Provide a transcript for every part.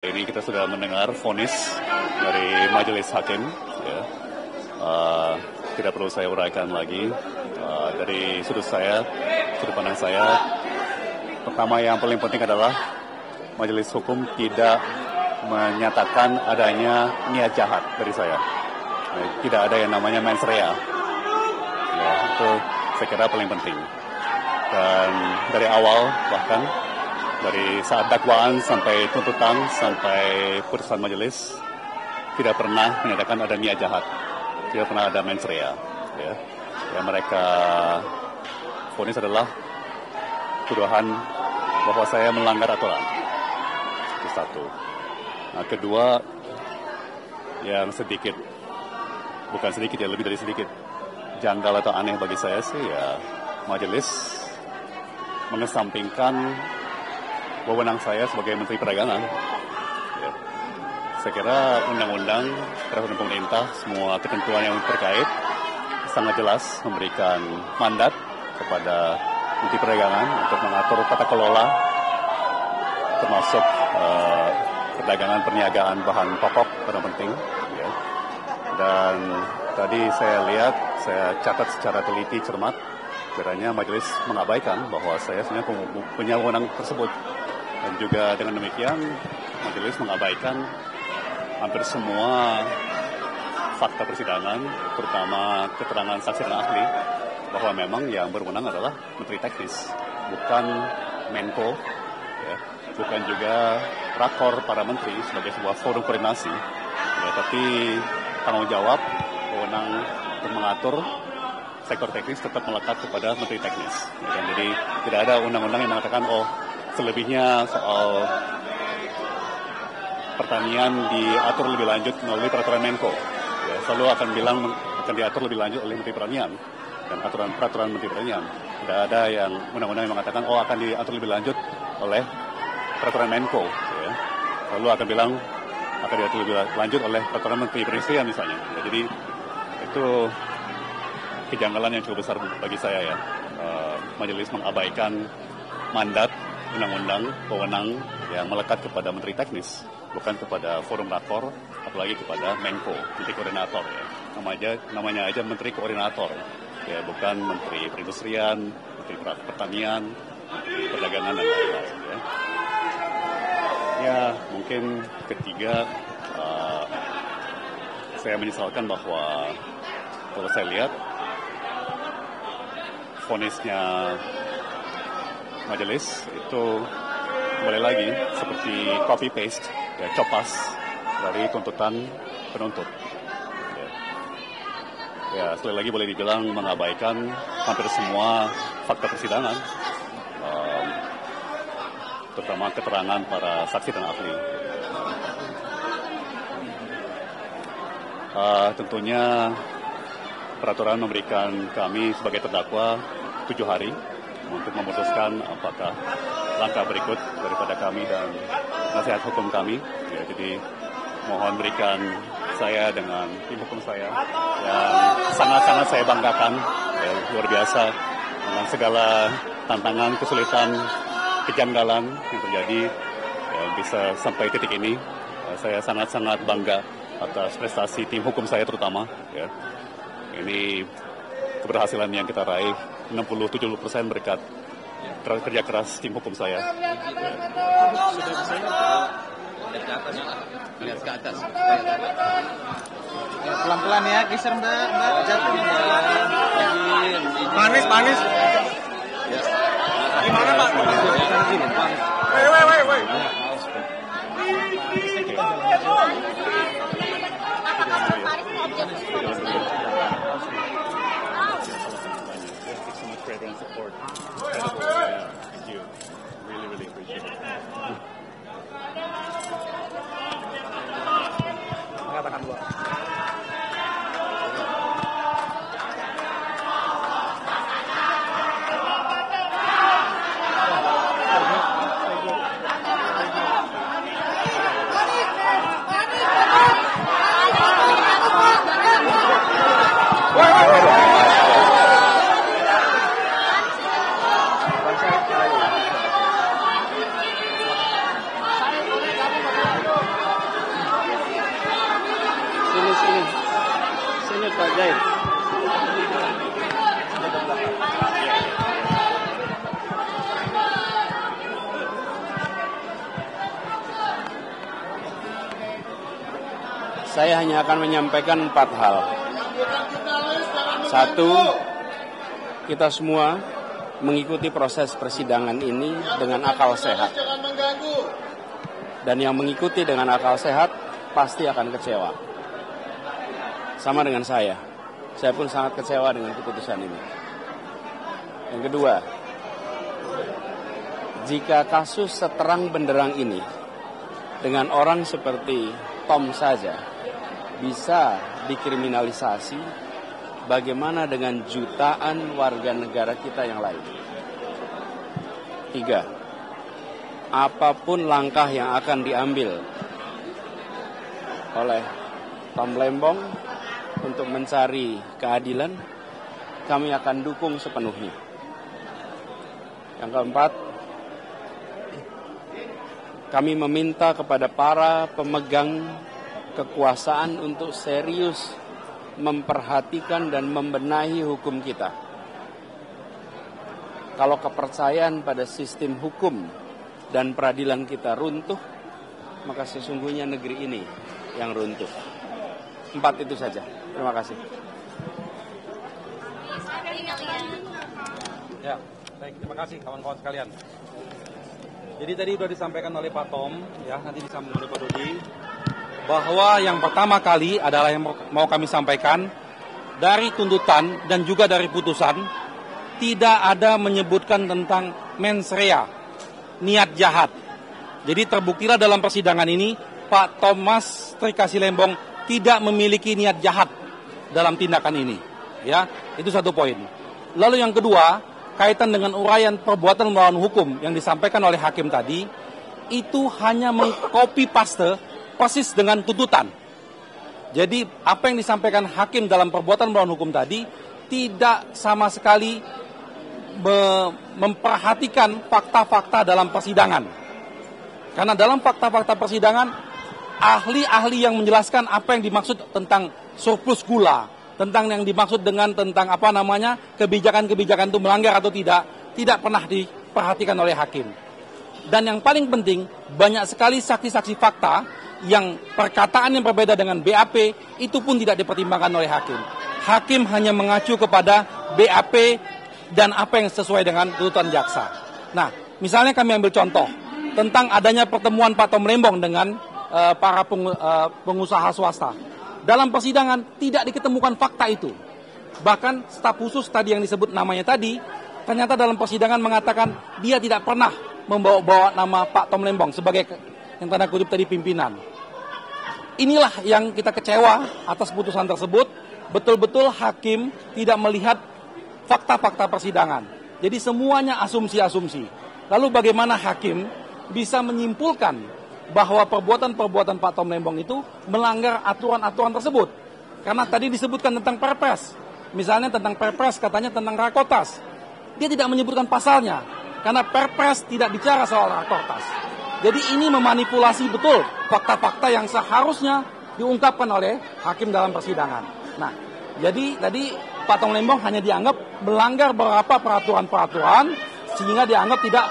Ini kita sudah mendengar vonis dari majelis hakim. Ya. Tidak perlu saya uraikan lagi. Dari sudut pandang saya, pertama yang paling penting adalah majelis hukum tidak menyatakan adanya niat jahat dari saya. Tidak ada yang namanya mens rea. Ya, itu saya kira paling penting. Dan dari awal bahkan dari saat dakwaan sampai tuntutan sampai putusan majelis tidak pernah menyatakan ada niat jahat, tidak pernah ada mens rea. Ya. Yang mereka vonis adalah tuduhan bahwa saya melanggar aturan. Itu satu. Nah, kedua, yang sedikit, bukan sedikit ya, lebih dari sedikit janggal atau aneh bagi saya sih ya, majelis mengesampingkan wewenang saya sebagai Menteri Perdagangan. Ya. Saya kira undang-undang, peraturan pemerintah, semua ketentuan yang terkait sangat jelas memberikan mandat kepada Menteri Perdagangan untuk mengatur tata kelola, termasuk perdagangan perniagaan bahan pokok pada penting. Ya. Dan tadi saya lihat, saya catat secara teliti, cermat, kiranya majelis mengabaikan bahwa saya sebenarnya punya wewenang tersebut. Dan juga dengan demikian, majelis mengabaikan hampir semua fakta persidangan, terutama keterangan saksi dan ahli, bahwa memang yang berwenang adalah Menteri Teknis, bukan Menko, ya, bukan juga rakor para menteri sebagai sebuah forum koordinasi, ya, tapi tanggung jawab, wewenang untuk mengatur sektor teknis tetap melekat kepada Menteri Teknis. Ya, jadi tidak ada undang-undang yang mengatakan, selebihnya soal pertanian diatur lebih lanjut melalui peraturan Menko. Ya, selalu akan bilang akan diatur lebih lanjut oleh Menteri Pertanian dan peraturan Menteri Pertanian. Tidak ada yang undang-undang yang mengatakan akan diatur lebih lanjut oleh peraturan Menko. Ya. Selalu akan bilang akan diatur lebih lanjut oleh peraturan Menteri Perindustrian misalnya. Ya, jadi itu kejanggalan yang cukup besar bagi saya ya. Majelis mengabaikan mandat undang-undang wewenang yang melekat kepada Menteri Teknis, bukan kepada forum rakor, apalagi kepada Menko, Menteri Koordinator ya. Namanya aja Menteri Koordinator, ya, bukan Menteri Perindustrian, Menteri Pertanian, Menteri Perdagangan dan lain-lain ya. Ya, mungkin ketiga, saya menyesalkan bahwa kalau saya lihat vonisnya majelis itu kembali lagi seperti copy paste, ya, copas dari tuntutan penuntut. Ya, sekali lagi boleh dibilang mengabaikan hampir semua fakta persidangan, terutama keterangan para saksi dan ahli. Tentunya peraturan memberikan kami sebagai terdakwa 7 hari untuk memutuskan apakah langkah berikut daripada kami dan nasihat hukum kami. Ya, jadi mohon berikan saya dengan tim hukum saya yang sangat-sangat saya banggakan, ya, luar biasa dengan segala tantangan, kesulitan, kejanggalan yang terjadi, ya, bisa sampai titik ini. Saya sangat-sangat bangga atas prestasi tim hukum saya terutama. Ya. Ini keberhasilan yang kita raih 60-70% berkat kerja keras tim hukum saya. Lihat ke atas. Pelan-pelan ya, geser mbak jatuh. Manis. Ya. Gimana pak? Woi. And support. Yeah, thank you. Really appreciate it. Mengatakan dua. Sini Pak Jaid. Saya hanya akan menyampaikan 4 hal. 1, kita semua mengikuti proses persidangan ini dengan akal sehat. Dan yang mengikuti dengan akal sehat pasti akan kecewa. Sama dengan saya. Saya pun sangat kecewa dengan keputusan ini. Yang kedua, jika kasus seterang benderang ini dengan orang seperti Tom saja bisa dikriminalisasi, bagaimana dengan jutaan warga negara kita yang lain? 3, apapun langkah yang akan diambil oleh Tom Lembong untuk mencari keadilan, kami akan dukung sepenuhnya. Yang keempat, kami meminta kepada para pemegang kekuasaan untuk serius memperhatikan dan membenahi hukum kita. Kalau kepercayaan pada sistem hukum dan peradilan kita runtuh, maka sesungguhnya negeri ini yang runtuh. 4 itu saja. Terima kasih. Ya, baik, terima kasih kawan-kawan sekalian. Jadi tadi sudah disampaikan oleh Pak Tom, ya, nanti disambung oleh Pak Dodi, bahwa yang pertama kali adalah yang mau kami sampaikan, dari tuntutan dan juga dari putusan, tidak ada menyebutkan tentang mens rea, niat jahat. Jadi terbuktilah dalam persidangan ini, Pak Thomas Trikasih Lembong tidak memiliki niat jahat dalam tindakan ini. Ya, itu satu poin. Lalu yang kedua, kaitan dengan uraian perbuatan melawan hukum yang disampaikan oleh hakim tadi, itu hanya mengcopy paste persis dengan tuntutan. Jadi apa yang disampaikan hakim dalam perbuatan melawan hukum tadi tidak sama sekali memperhatikan fakta-fakta dalam persidangan. Karena dalam fakta-fakta persidangan, ahli-ahli yang menjelaskan apa yang dimaksud tentang surplus gula, tentang yang dimaksud dengan tentang kebijakan-kebijakan itu melanggar atau tidak pernah diperhatikan oleh hakim. Dan yang paling penting, banyak sekali saksi-saksi fakta yang perkataan yang berbeda dengan BAP itu pun tidak dipertimbangkan oleh hakim. Hakim hanya mengacu kepada BAP dan apa yang sesuai dengan tuntutan jaksa. Nah, misalnya kami ambil contoh tentang adanya pertemuan Pak Tom Lembong dengan para pengusaha swasta. Dalam persidangan tidak diketemukan fakta itu. Bahkan staf khusus tadi yang disebut namanya tadi, ternyata dalam persidangan mengatakan dia tidak pernah membawa nama Pak Tom Lembong sebagai yang tanda kutip tadi pimpinan. Inilah yang kita kecewa atas putusan tersebut. Betul-betul hakim tidak melihat fakta-fakta persidangan. Jadi semuanya asumsi-asumsi. Lalu bagaimana hakim bisa menyimpulkan bahwa perbuatan-perbuatan Pak Tom Lembong itu melanggar aturan-aturan tersebut? Karena tadi disebutkan tentang Perpres. Misalnya tentang Perpres katanya tentang Rakotas. Dia tidak menyebutkan pasalnya. Karena Perpres tidak bicara soal Rakotas. Jadi ini memanipulasi betul fakta-fakta yang seharusnya diungkapkan oleh hakim dalam persidangan. Nah, jadi tadi Pak Tom Lembong hanya dianggap melanggar beberapa peraturan-peraturan sehingga dianggap tidak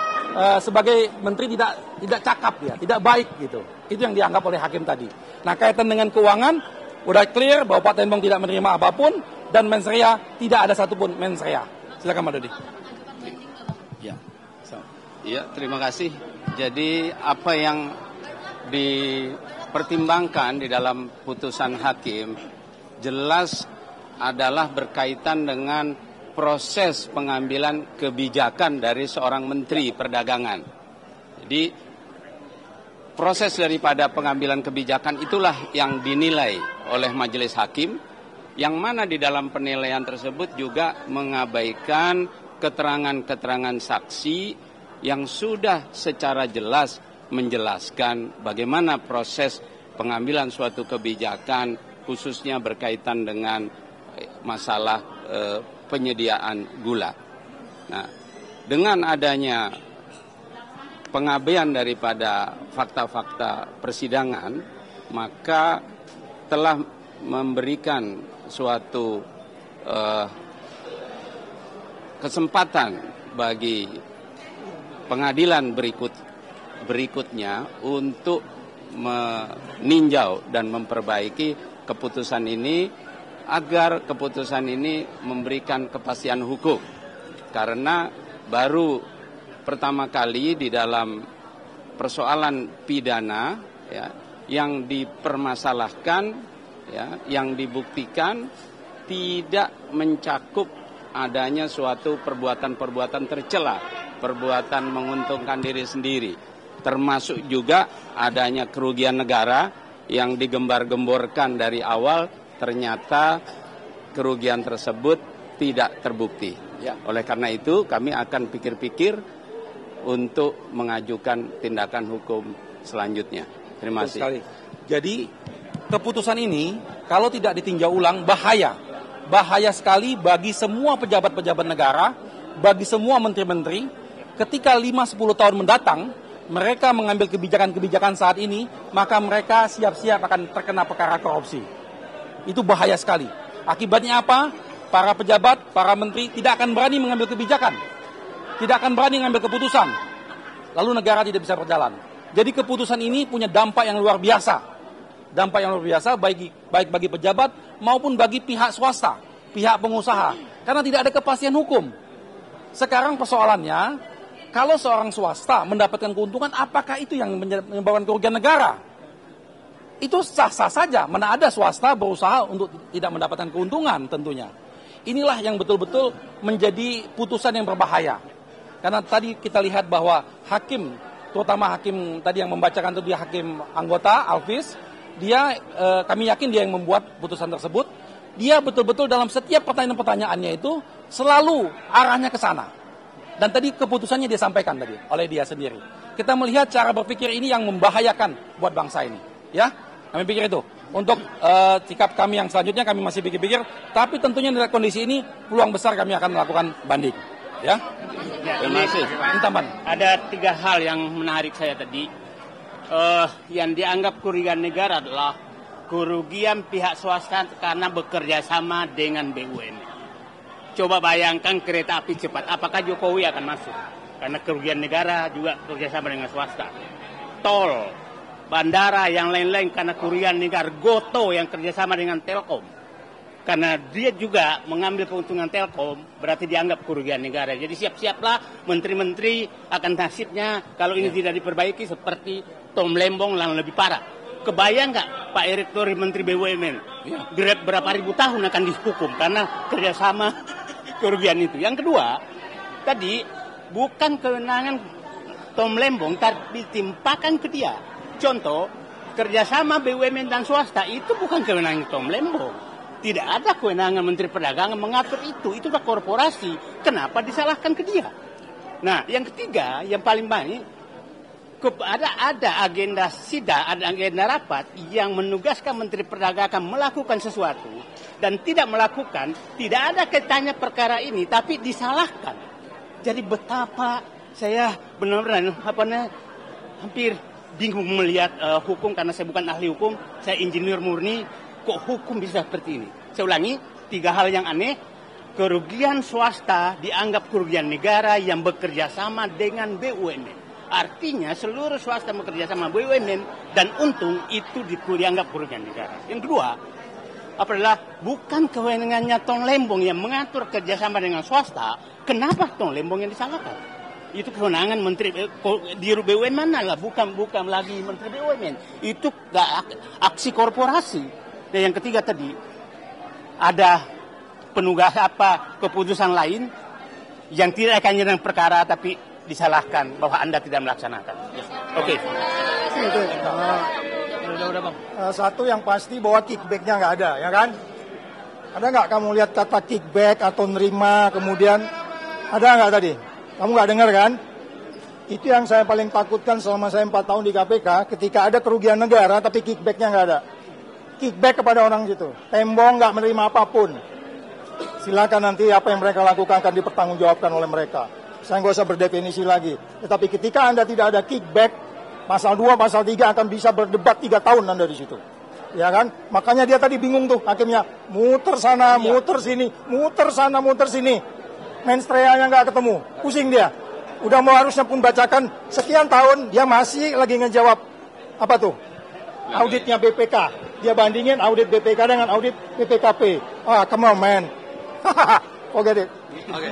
sebagai menteri tidak cakap ya, tidak baik gitu. Itu yang dianggap oleh hakim tadi. Nah, kaitan dengan keuangan udah clear bahwa Pak Lembong tidak menerima apapun dan mens rea tidak ada satupun mens rea. Silakan Pak Dodi. Ya, terima kasih. Jadi apa yang dipertimbangkan di dalam putusan hakim jelas adalah berkaitan dengan proses pengambilan kebijakan dari seorang menteri perdagangan. Jadi proses daripada pengambilan kebijakan itulah yang dinilai oleh majelis hakim, yang mana di dalam penilaian tersebut juga mengabaikan keterangan-keterangan saksi yang sudah secara jelas menjelaskan bagaimana proses pengambilan suatu kebijakan khususnya berkaitan dengan masalah penyediaan gula. Nah, dengan adanya pengabaian daripada fakta-fakta persidangan, maka telah memberikan suatu kesempatan bagi pengadilan berikutnya untuk meninjau dan memperbaiki keputusan ini agar keputusan ini memberikan kepastian hukum. Karena baru pertama kali di dalam persoalan pidana ya, yang dipermasalahkan ya, yang dibuktikan tidak mencakup adanya suatu perbuatan-perbuatan tercela, perbuatan menguntungkan diri sendiri, termasuk juga adanya kerugian negara yang digembar-gemborkan dari awal, ternyata kerugian tersebut tidak terbukti. Ya, oleh karena itu kami akan pikir-pikir untuk mengajukan tindakan hukum selanjutnya. Terima kasih. Jadi keputusan ini kalau tidak ditinjau ulang bahaya sekali bagi semua pejabat-pejabat negara, bagi semua menteri-menteri. Ketika 5-10 tahun mendatang, mereka mengambil kebijakan-kebijakan saat ini, maka mereka siap-siap akan terkena perkara korupsi. Itu bahaya sekali. Akibatnya apa? Para pejabat, para menteri tidak akan berani mengambil kebijakan. Tidak akan berani mengambil keputusan. Lalu negara tidak bisa berjalan. Jadi keputusan ini punya dampak yang luar biasa. Dampak yang luar biasa baik bagi pejabat maupun bagi pihak swasta, pihak pengusaha. Karena tidak ada kepastian hukum. Sekarang persoalannya, kalau seorang swasta mendapatkan keuntungan, apakah itu yang menyebabkan kerugian negara? Itu sah-sah saja, mana ada swasta berusaha untuk tidak mendapatkan keuntungan tentunya. Inilah yang betul-betul menjadi putusan yang berbahaya. Karena tadi kita lihat bahwa hakim, terutama hakim tadi yang membacakan itu dia hakim anggota, Alvis, dia kami yakin dia yang membuat putusan tersebut. Dia betul-betul dalam setiap pertanyaan-pertanyaannya itu selalu arahnya ke sana. Dan tadi keputusannya dia sampaikan tadi oleh dia sendiri. Kita melihat cara berpikir ini yang membahayakan buat bangsa ini. Ya, kami pikir itu. Untuk sikap kami yang selanjutnya kami masih pikir-pikir. Tapi tentunya dalam kondisi ini peluang besar kami akan melakukan banding. Ya, terima kasih. Ada 3 hal yang menarik saya tadi. Yang dianggap kerugian negara adalah kerugian pihak swasta karena bekerja sama dengan BUMN. Coba bayangkan kereta api cepat, apakah Jokowi akan masuk? Karena kerugian negara juga bekerja sama dengan swasta. Tol, bandara, yang lain-lain karena kerugian negara. Goto yang kerjasama dengan Telkom. Karena dia juga mengambil keuntungan Telkom, berarti dianggap kerugian negara. Jadi siap-siaplah menteri-menteri akan nasibnya kalau ini tidak diperbaiki seperti Tom Lembong yang lebih parah. Kebayang nggak Pak Erick Thohir Menteri BUMN? Berapa ribu tahun akan dihukum karena kerjasama kerugian itu. Yang kedua, tadi bukan kewenangan Tom Lembong, tapi ditimpakan ke dia. Contoh, kerjasama BUMN dan swasta itu bukan kewenangan Tom Lembong. Tidak ada kewenangan Menteri Perdagangan mengatur itu. Itu adalah korporasi. Kenapa disalahkan ke dia? Nah, yang ketiga, yang paling banyak, ada agenda sidang, ada agenda rapat yang menugaskan Menteri Perdagangan melakukan sesuatu dan tidak melakukan, tidak ada kaitannya perkara ini, tapi disalahkan. Jadi betapa saya benar-benar hampir bingung melihat hukum karena saya bukan ahli hukum, saya insinyur murni. Kok hukum bisa seperti ini? Saya ulangi, 3 hal yang aneh. Kerugian swasta dianggap kerugian negara yang bekerja sama dengan BUMN. Artinya seluruh swasta bekerja sama BUMN dan untung itu dianggap kerugian negara. Yang kedua, adalah bukan kewenangannya Tom Lembong yang mengatur kerjasama dengan swasta. Kenapa Tom Lembong yang disalahkan? Itu kewenangan Menteri Dirut BUMN mana lah, bukan lagi Menteri BUMN. Itu aksi korporasi. Dan yang ketiga tadi, ada penugas keputusan lain yang tidak akan dengan perkara tapi disalahkan bahwa Anda tidak melaksanakan. Oke. Udah Bang. Satu yang pasti bahwa kickback-nya nggak ada, ya kan? Ada nggak kamu lihat kata kickback atau nerima kemudian ada nggak tadi? Kamu nggak dengar kan? Itu yang saya paling takutkan selama saya 4 tahun di KPK, ketika ada kerugian negara tapi kickback-nya nggak ada. Kickback kepada orang gitu. Tembong nggak menerima apapun. Silakan nanti apa yang mereka lakukan akan dipertanggungjawabkan oleh mereka. Saya nggak usah berdefinisi lagi. Tetapi ketika Anda tidak ada kickback, pasal 2, pasal 3 akan bisa berdebat 3 tahun Anda di situ. Ya kan? Makanya dia tadi bingung tuh hakimnya. Muter sana, muter sini, muter sana, muter sini. Menstreanya nggak ketemu. Pusing dia. Udah mau harusnya pun bacakan sekian tahun, dia masih lagi ngejawab. Apa tuh? Auditnya BPK. Dia bandingin audit BPK dengan audit BPKP. Ah, come on man. Forget it. Oke.